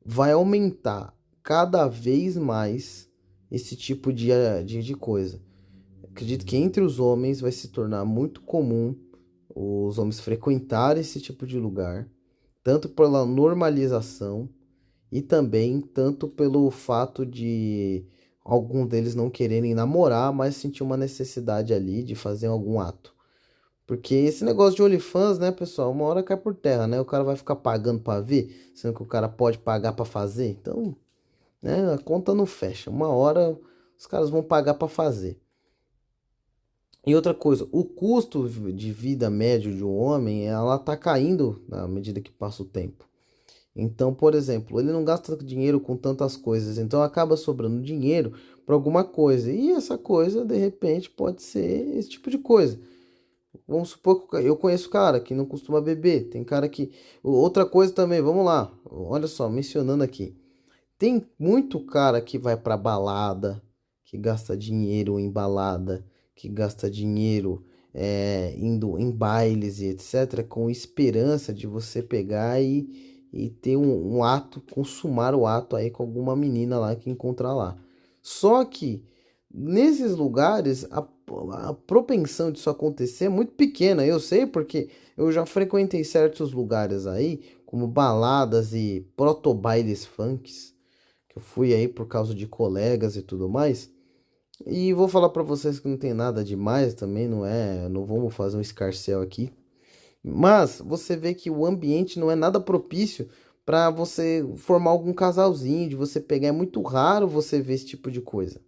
vai aumentar cada vez mais esse tipo de coisa. Acredito que entre os homens vai se tornar muito comum os homens frequentarem esse tipo de lugar, tanto pela normalização e também tanto pelo fato de algum deles não quererem namorar, mas sentir uma necessidade ali de fazer algum ato. Porque esse negócio de OnlyFans, né, pessoal, uma hora cai por terra, né? O cara vai ficar pagando pra ver, sendo que o cara pode pagar pra fazer. Então, né, a conta não fecha. Uma hora os caras vão pagar pra fazer. E outra coisa, o custo de vida médio de um homem, ela tá caindo à medida que passa o tempo. Então, por exemplo, ele não gasta dinheiro com tantas coisas, então acaba sobrando dinheiro para alguma coisa. E essa coisa, de repente, pode ser esse tipo de coisa. Vamos supor que eu conheço cara que não costuma beber, tem cara que. Outra coisa também, vamos lá, olha só, mencionando aqui. Tem muito cara que vai pra balada, que gasta dinheiro em balada, que gasta dinheiro indo em bailes e etc., com esperança de você pegar e ter um ato, consumar o ato aí com alguma menina lá que encontrar lá. Só que nesses lugares a propensão disso acontecer é muito pequena. Eu sei porque eu já frequentei certos lugares aí, como baladas e proto-bailes funks que eu fui aí por causa de colegas e tudo mais. E vou falar pra vocês que não tem nada demais também, não é, não vamos fazer um escarcel aqui. Mas você vê que o ambiente não é nada propício pra você formar algum casalzinho, de você pegar, é muito raro você ver esse tipo de coisa.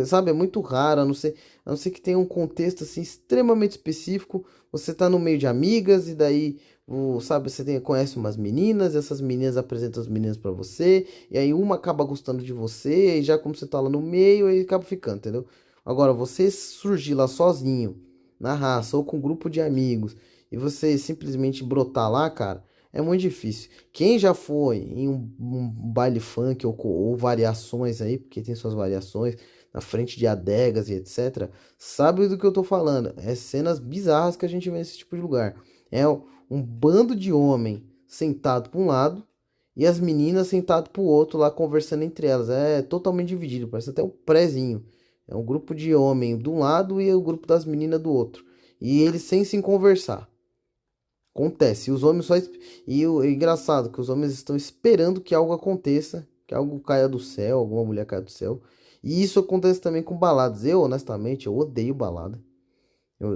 Sabe, é muito raro, a não ser que tenha um contexto assim extremamente específico. Você tá no meio de amigas e daí, sabe, conhece umas meninas, e essas meninas apresentam as meninas pra você, e aí uma acaba gostando de você, e já como você tá lá no meio, aí acaba ficando, entendeu? Agora, você surgir lá sozinho, na raça, ou com um grupo de amigos, e você simplesmente brotar lá, cara, é muito difícil. Quem já foi em um baile funk ou variações aí, porque tem suas variações, na frente de adegas e etc., sabe do que eu tô falando. É cenas bizarras que a gente vê nesse tipo de lugar. É um bando de homem sentado para um lado e as meninas sentado para o outro lá conversando entre elas. É totalmente dividido, parece até um prézinho. É um grupo de homem de um lado e o grupo das meninas do outro. E eles sem se conversar. Acontece. E os homens só. É engraçado que os homens estão esperando que algo aconteça, que algo caia do céu, alguma mulher caia do céu. E isso acontece também com baladas. Eu, honestamente, eu odeio balada.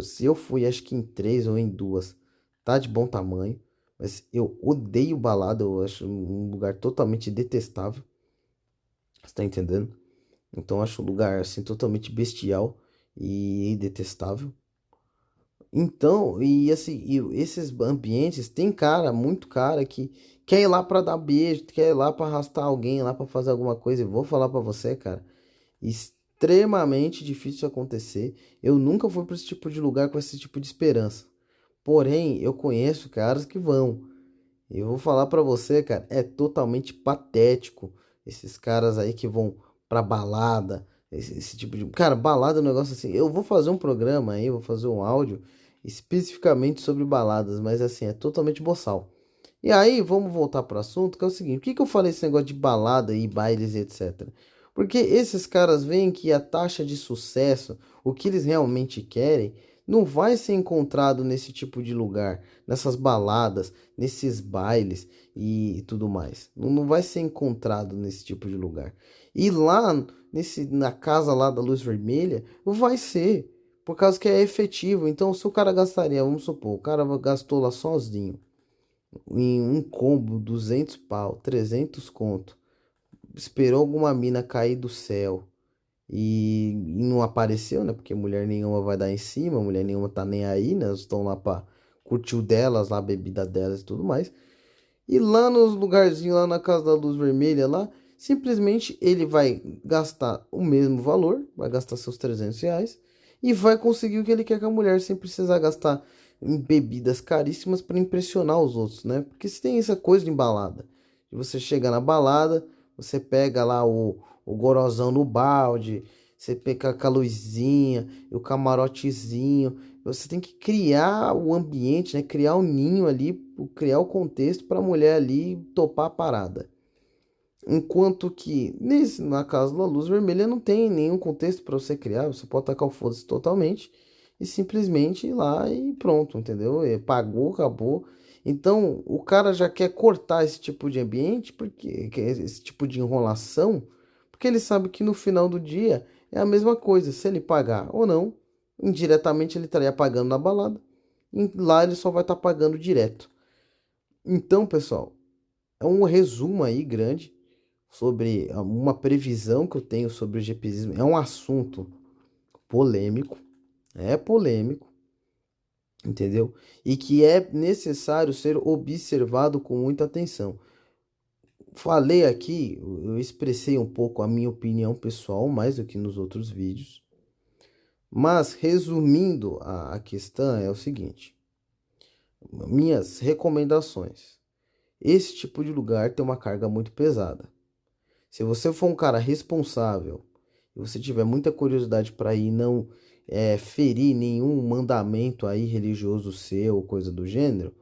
Se eu fui, acho que em três ou em duas, tá de bom tamanho. Mas eu odeio balada. Eu acho um lugar totalmente detestável. Você tá entendendo? Então eu acho um lugar assim totalmente bestial e detestável. Então, e assim, e esses ambientes tem cara, muito cara que quer ir lá pra dar beijo, quer ir lá pra arrastar alguém lá pra fazer alguma coisa. E vou falar pra você, cara, extremamente difícil acontecer. Eu nunca fui pra esse tipo de lugar com esse tipo de esperança. Porém, eu conheço caras que vão. Eu vou falar pra você, cara, é totalmente patético esses caras aí que vão pra balada, esse tipo de. Cara, balada é um negócio assim. Eu vou fazer um programa aí, vou fazer um áudio especificamente sobre baladas, mas assim, é totalmente boçal. E aí, vamos voltar pro assunto, que é o seguinte: por que que eu falei esse negócio de balada e bailes e etc? Porque esses caras veem que a taxa de sucesso, o que eles realmente querem, não vai ser encontrado nesse tipo de lugar, nessas baladas, nesses bailes e tudo mais. Não vai ser encontrado nesse tipo de lugar. E lá, na casa lá da luz vermelha, vai ser, por causa que é efetivo. Então, se o cara gastaria, vamos supor, o cara gastou lá sozinho, em um combo, 200 pau, 300 conto, esperou alguma mina cair do céu e não apareceu, né? Porque mulher nenhuma vai dar em cima, mulher nenhuma tá nem aí, né? Elas estão lá pra curtir o delas, lá a bebida delas e tudo mais. E lá nos lugarzinhos, lá na Casa da Luz Vermelha, lá, simplesmente ele vai gastar o mesmo valor, vai gastar seus 300 reais e vai conseguir o que ele quer com a mulher, sem precisar gastar em bebidas caríssimas para impressionar os outros, né? Porque se tem essa coisa de balada, de você chega na balada, você pega lá o gorozão no balde, você pega com a luzinha, o camarotezinho, você tem que criar o ambiente, né? Criar o ninho ali, criar o contexto para a mulher ali topar a parada. Enquanto que na casa da luz vermelha não tem nenhum contexto para você criar, você pode tacar o foda-se totalmente e simplesmente ir lá e pronto, entendeu? E pagou, acabou. Então o cara já quer cortar esse tipo de ambiente, porque esse tipo de enrolação, porque ele sabe que no final do dia é a mesma coisa, se ele pagar ou não, indiretamente ele estaria pagando na balada, e lá ele só vai estar pagando direto. Então, pessoal, é um resumo aí grande sobre uma previsão que eu tenho sobre o GPzismo. É um assunto polêmico, é polêmico, entendeu? E que é necessário ser observado com muita atenção. Falei aqui, eu expressei um pouco a minha opinião pessoal, mais do que nos outros vídeos. Mas, resumindo a questão, é o seguinte: minhas recomendações. Esse tipo de lugar tem uma carga muito pesada. Se você for um cara responsável e você tiver muita curiosidade para ir não ferir nenhum mandamento aí religioso seu ou coisa do gênero,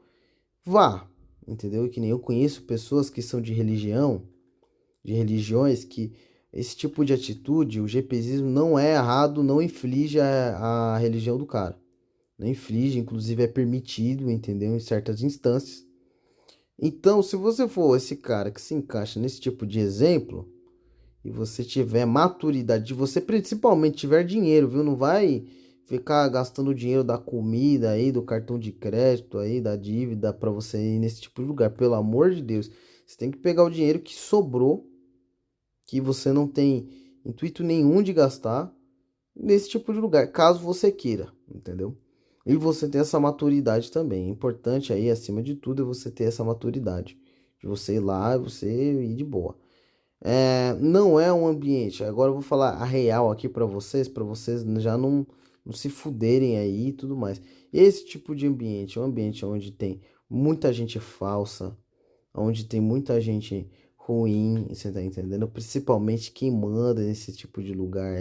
vá, entendeu? Que nem eu conheço pessoas que são de religião, de religiões que esse tipo de atitude, o GPzismo não é errado, não inflige a religião do cara. Não inflige, inclusive é permitido, entendeu? Em certas instâncias. Então, se você for esse cara que se encaixa nesse tipo de exemplo, e você tiver maturidade, de você principalmente tiver dinheiro, viu? Não vai ficar gastando dinheiro da comida aí, do cartão de crédito aí, da dívida para você ir nesse tipo de lugar. Pelo amor de Deus, você tem que pegar o dinheiro que sobrou, que você não tem intuito nenhum de gastar nesse tipo de lugar, caso você queira, entendeu? E você ter essa maturidade também. Importante aí, acima de tudo, é você ter essa maturidade. De você ir lá, você ir de boa. Não é um ambiente. Agora eu vou falar a real aqui para vocês já não se fuderem aí e tudo mais. Esse tipo de ambiente é um ambiente onde tem muita gente falsa, onde tem muita gente ruim, você tá entendendo? Principalmente quem manda nesse tipo de lugar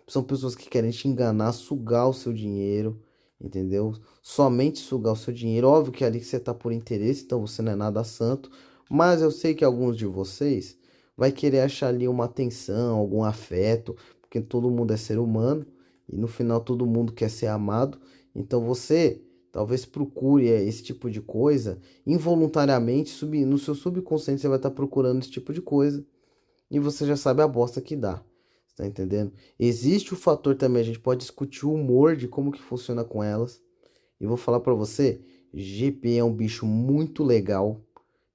são pessoas que querem te enganar, sugar o seu dinheiro, entendeu? Somente sugar o seu dinheiro. Óbvio que é ali que você tá por interesse, então você não é nada santo, mas eu sei que alguns de vocês vai querer achar ali uma atenção, algum afeto, porque todo mundo é ser humano e no final todo mundo quer ser amado. Então você talvez procure esse tipo de coisa involuntariamente, no seu subconsciente você vai estar procurando esse tipo de coisa e você já sabe a bosta que dá. Tá entendendo? Existe o fator também, a gente pode discutir o humor de como que funciona com elas. E vou falar pra você, GP é um bicho muito legal.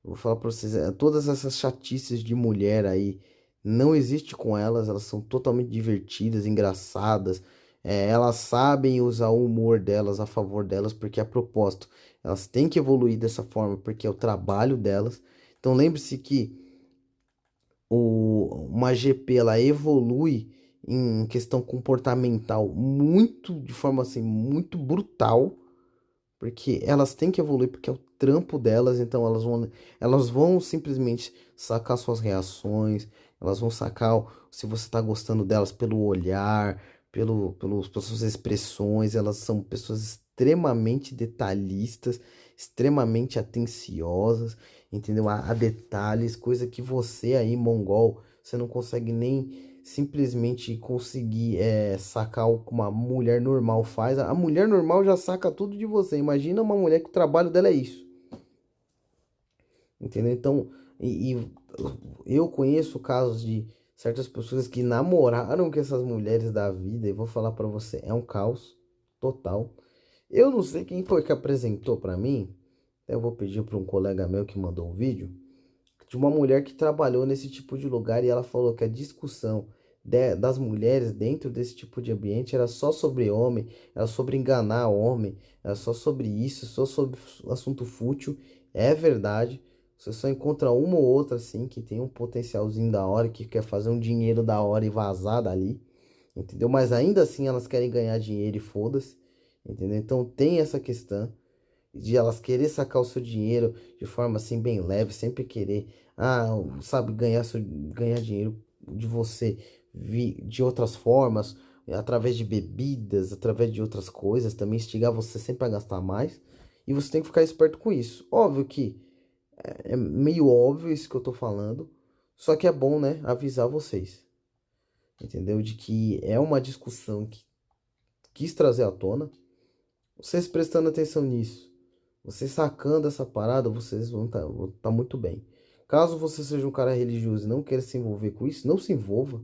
Eu vou falar pra vocês, todas essas chatices de mulher aí, não existe com elas, elas são totalmente divertidas, engraçadas. Elas sabem usar o humor delas a favor delas, porque a propósito, elas têm que evoluir dessa forma, porque é o trabalho delas. Então lembre-se que uma GP ela evolui em questão comportamental muito, de forma assim, muito brutal, porque elas têm que evoluir, porque é o trampo delas, então elas vão simplesmente sacar suas reações, elas vão sacar se você está gostando delas pelo olhar, pelas suas expressões, elas são pessoas extremamente detalhistas, extremamente atenciosas, entendeu? A detalhes, coisa que você aí, mongol, você não consegue nem simplesmente conseguir sacar o que uma mulher normal faz. A mulher normal já saca tudo de você. Imagina uma mulher que o trabalho dela é isso. Entendeu? Então, eu conheço casos de certas pessoas que namoraram com essas mulheres da vida. E vou falar pra você, é um caos total. Eu não sei quem foi que apresentou pra mim. Eu vou pedir para um colega meu que mandou um vídeo de uma mulher que trabalhou nesse tipo de lugar e ela falou que a discussão das mulheres dentro desse tipo de ambiente era só sobre homem, era sobre enganar homem, era só sobre isso, só sobre assunto fútil. É verdade. Você só encontra uma ou outra assim que tem um potencialzinho da hora, que quer fazer um dinheiro da hora e vazar dali, entendeu? Mas ainda assim elas querem ganhar dinheiro e foda-se, entendeu? Então tem essa questão de elas querer sacar o seu dinheiro de forma assim bem leve, sempre querer, sabe, ganhar dinheiro de você de outras formas, através de bebidas, através de outras coisas, também instigar você sempre a gastar mais. E você tem que ficar esperto com isso. Óbvio que é meio óbvio isso que eu tô falando, só que é bom, né, avisar vocês, entendeu? De que é uma discussão que quis trazer à tona. Vocês prestando atenção nisso, vocês sacando essa parada, vocês vão tá muito bem. Caso você seja um cara religioso e não queira se envolver com isso, não se envolva,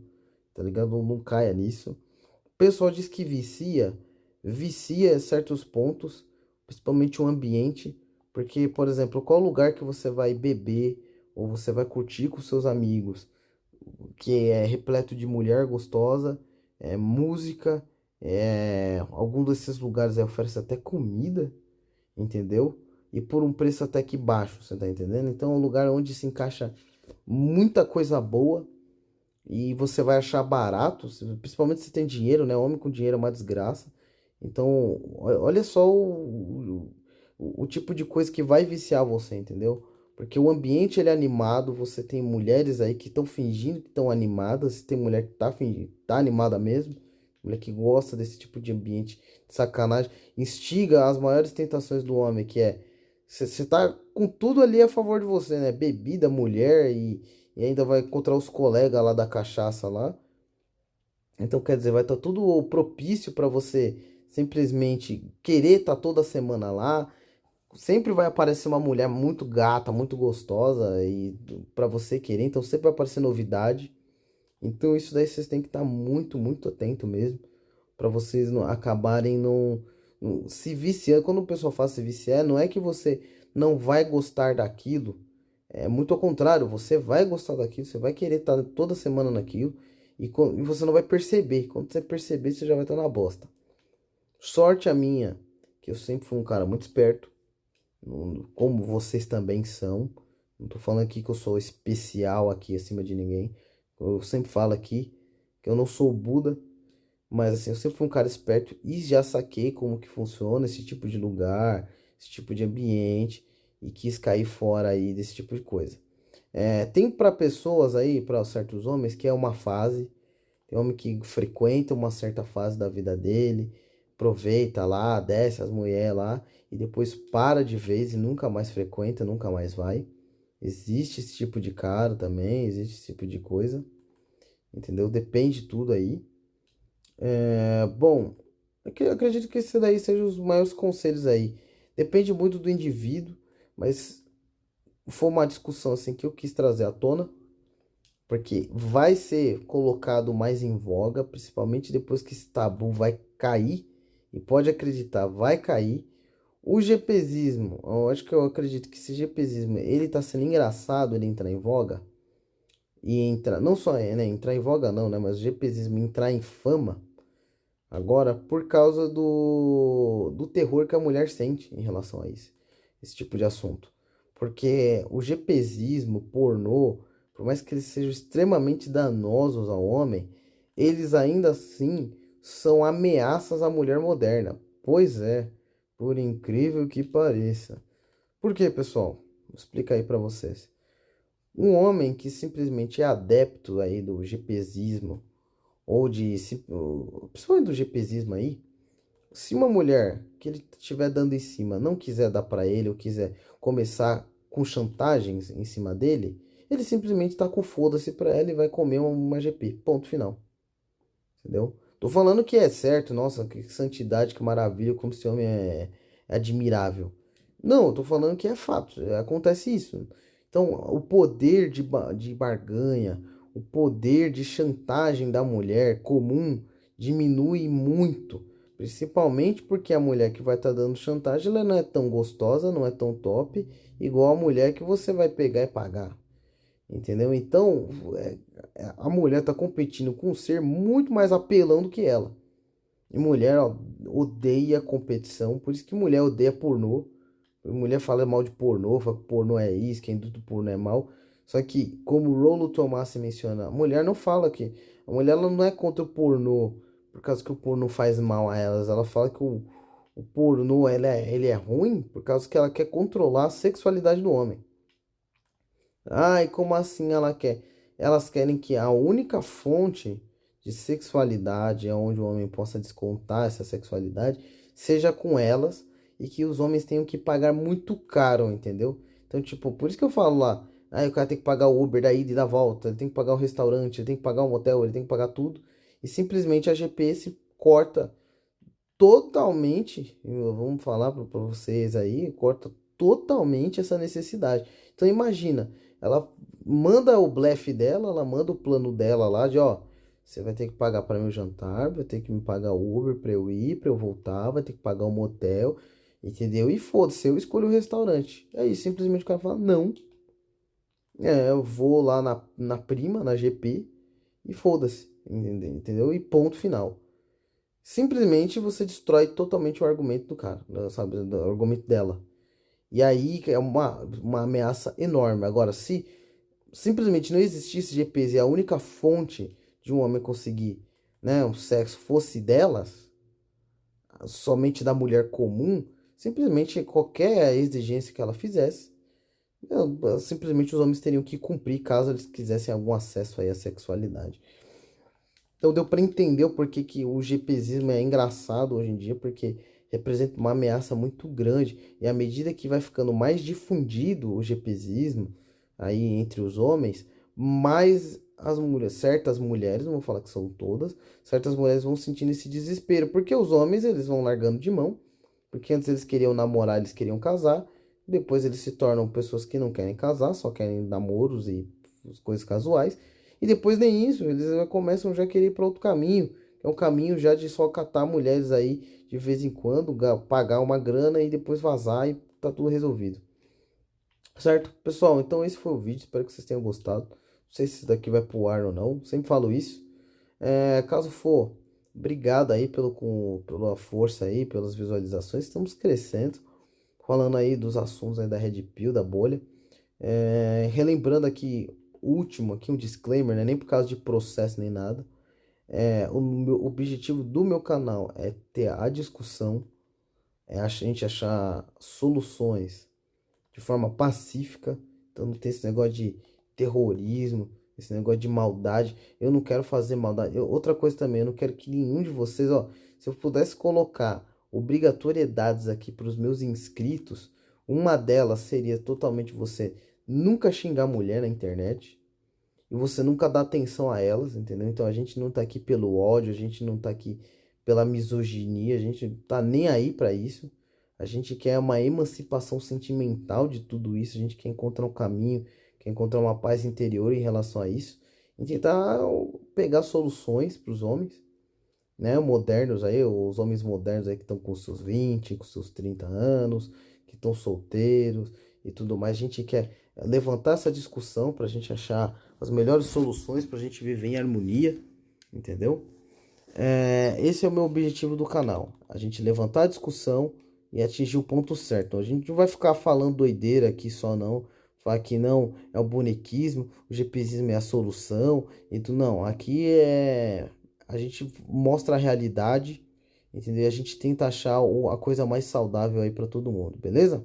tá ligado? Não caia nisso. O pessoal diz que vicia certos pontos, principalmente o ambiente, porque, por exemplo, qual lugar que você vai beber ou você vai curtir com seus amigos, que é repleto de mulher gostosa, música, algum desses lugares oferece até comida, entendeu? E por um preço até que baixo, você tá entendendo? Então é um lugar onde se encaixa muita coisa boa e você vai achar barato, principalmente se tem dinheiro, né? Homem com dinheiro é uma desgraça. Então, olha só o tipo de coisa que vai viciar você, entendeu? Porque o ambiente ele é animado, você tem mulheres aí que estão fingindo que estão animadas, tem mulher que tá fingindo, tá animada mesmo, mulher que gosta desse tipo de ambiente de sacanagem, instiga as maiores tentações do homem, que é você tá com tudo ali a favor de você, né? Bebida, mulher e ainda vai encontrar os colegas lá da cachaça lá. Então, quer dizer, vai estar tudo propício para você simplesmente querer estar toda semana lá. Sempre vai aparecer uma mulher muito gata, muito gostosa e para você querer, então sempre vai aparecer novidade. Então isso daí vocês têm que estar muito, muito atento mesmo, para vocês não acabarem não se viciando. Quando o pessoal fala se viciar, não é que você não vai gostar daquilo, é muito ao contrário, você vai gostar daquilo, você vai querer estar toda semana naquilo e você não vai perceber. Quando você perceber, você já vai estar na bosta. Sorte a minha, que eu sempre fui um cara muito esperto, como vocês também são. Não tô falando aqui que eu sou especial aqui acima de ninguém. Eu sempre falo aqui que eu não sou Buda, mas assim, eu sempre fui um cara esperto e já saquei como que funciona esse tipo de lugar, esse tipo de ambiente e quis cair fora aí desse tipo de coisa. Tem para pessoas aí, para certos homens, que é uma fase. Tem homem que frequenta uma certa fase da vida dele, aproveita lá, desce as mulheres lá e depois para de vez e nunca mais frequenta, nunca mais vai. Existe esse tipo de cara também, existe esse tipo de coisa, entendeu? Depende de tudo aí. Bom, eu acredito que esse daí seja os maiores conselhos aí. Depende muito do indivíduo, mas foi uma discussão assim que eu quis trazer à tona, porque vai ser colocado mais em voga, principalmente depois que esse tabu vai cair, e pode acreditar, vai cair. O GPzismo, eu acho que eu acredito que esse GPzismo, ele tá sendo engraçado ele entrar em voga, e entrar, não só né, entrar em voga não, né, mas o GPzismo entrar em fama, agora, por causa do terror que a mulher sente em relação a isso, esse tipo de assunto. Porque o GPzismo, pornô, por mais que eles sejam extremamente danosos ao homem, eles ainda assim são ameaças à mulher moderna. Pois é, por incrível que pareça. Por quê, pessoal? Vou explicar aí pra vocês. Um homem que simplesmente é adepto aí do GPzismo, ou principalmente do GPzismo aí, se uma mulher que ele estiver dando em cima não quiser dar pra ele ou quiser começar com chantagens em cima dele, ele simplesmente tá com foda-se pra ela e vai comer uma GP. Ponto final. Entendeu? Tô falando que é certo, nossa, que santidade, que maravilha, como esse homem é admirável. Não, eu tô falando que é fato, acontece isso. Então, o poder de barganha, o poder de chantagem da mulher comum diminui muito. Principalmente porque a mulher que vai estar dando chantagem, ela não é tão gostosa, não é tão top, igual a mulher que você vai pegar e pagar. Entendeu? Então, a mulher tá competindo com um ser muito mais apelão do que ela. E mulher, ó, odeia competição, por isso que mulher odeia pornô. Mulher fala mal de pornô, fala que pornô é isso, quem do pornô é mal. Só que, como o Rolo Tomassi menciona, a mulher não fala que. A mulher ela não é contra o pornô, por causa que o pornô faz mal a elas. Ela fala que o pornô ele é ruim por causa que ela quer controlar a sexualidade do homem. Ai, como assim ela quer? Elas querem que a única fonte de sexualidade, onde o homem possa descontar essa sexualidade, seja com elas e que os homens tenham que pagar muito caro, entendeu? Então, tipo, por isso que eu falo lá, o cara tem que pagar o Uber da ida e da volta, ele tem que pagar o restaurante, ele tem que pagar o motel, ele tem que pagar tudo, e simplesmente a GPS corta totalmente, vamos falar para vocês aí, corta totalmente essa necessidade. Então imagina, ela manda o blefe dela, ela manda o plano dela lá de, ó, você vai ter que pagar para meu jantar, vai ter que me pagar o Uber para eu ir, para eu voltar, vai ter que pagar o motel, entendeu? E foda-se, eu escolho o restaurante. Aí simplesmente o cara fala, não, eu vou lá na prima, na GP, e foda-se, entendeu? E ponto final. Simplesmente você destrói totalmente o argumento do cara, né, sabe? O argumento dela. E aí é uma ameaça enorme. Agora, se simplesmente não existisse GPs e a única fonte de um homem conseguir, né, um sexo fosse delas, somente da mulher comum, simplesmente qualquer exigência que ela fizesse, simplesmente os homens teriam que cumprir caso eles quisessem algum acesso aí à sexualidade. Então deu para entender o porquê que o GPzismo é engraçado hoje em dia, porque representa uma ameaça muito grande. E à medida que vai ficando mais difundido o GPzismo aí entre os homens, mais as mulheres, certas mulheres, não vou falar que são todas, certas mulheres vão sentindo esse desespero, porque os homens eles vão largando de mão, porque antes eles queriam namorar, eles queriam casar, depois eles se tornam pessoas que não querem casar, só querem namoros e coisas casuais. E depois nem isso, eles já começam já a querer ir para outro caminho, que é um caminho já de só catar mulheres aí de vez em quando, pagar uma grana e depois vazar e tá tudo resolvido. Certo? Pessoal, então esse foi o vídeo, espero que vocês tenham gostado. Não sei se isso daqui vai pro ar ou não, sempre falo isso. Caso for, obrigado aí pela força aí, pelas visualizações, estamos crescendo. Falando aí dos assuntos aí da Red Pill, da bolha. Relembrando aqui, último aqui, um disclaimer, né? Nem por causa de processo nem nada. O meu objetivo do meu canal é ter a discussão, a gente achar soluções de forma pacífica. Então não tem esse negócio de terrorismo, esse negócio de maldade. Eu não quero fazer maldade. Outra coisa também, eu não quero que nenhum de vocês, ó, se eu pudesse colocar obrigatoriedades aqui para os meus inscritos, uma delas seria totalmente você nunca xingar mulher na internet e você nunca dá atenção a elas, entendeu? Então a gente não tá aqui pelo ódio, a gente não tá aqui pela misoginia, a gente não tá nem aí para isso. A gente quer uma emancipação sentimental de tudo isso, a gente quer encontrar um caminho, quer encontrar uma paz interior em relação a isso. E tentar pegar soluções para os homens, né, modernos aí, os homens modernos aí que estão com seus 20, com seus 30 anos, que estão solteiros e tudo mais. A gente quer levantar essa discussão para a gente achar as melhores soluções para a gente viver em harmonia, entendeu? Esse é o meu objetivo do canal, a gente levantar a discussão e atingir o ponto certo. Então, a gente não vai ficar falando doideira aqui só não, falar que não é o bonequismo, o GPzismo é a solução, então não, aqui a gente mostra a realidade, entendeu? A gente tenta achar a coisa mais saudável aí para todo mundo, beleza?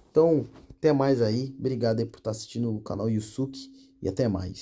Então, até mais aí, obrigado aí por estar assistindo o canal Yusuke e até mais.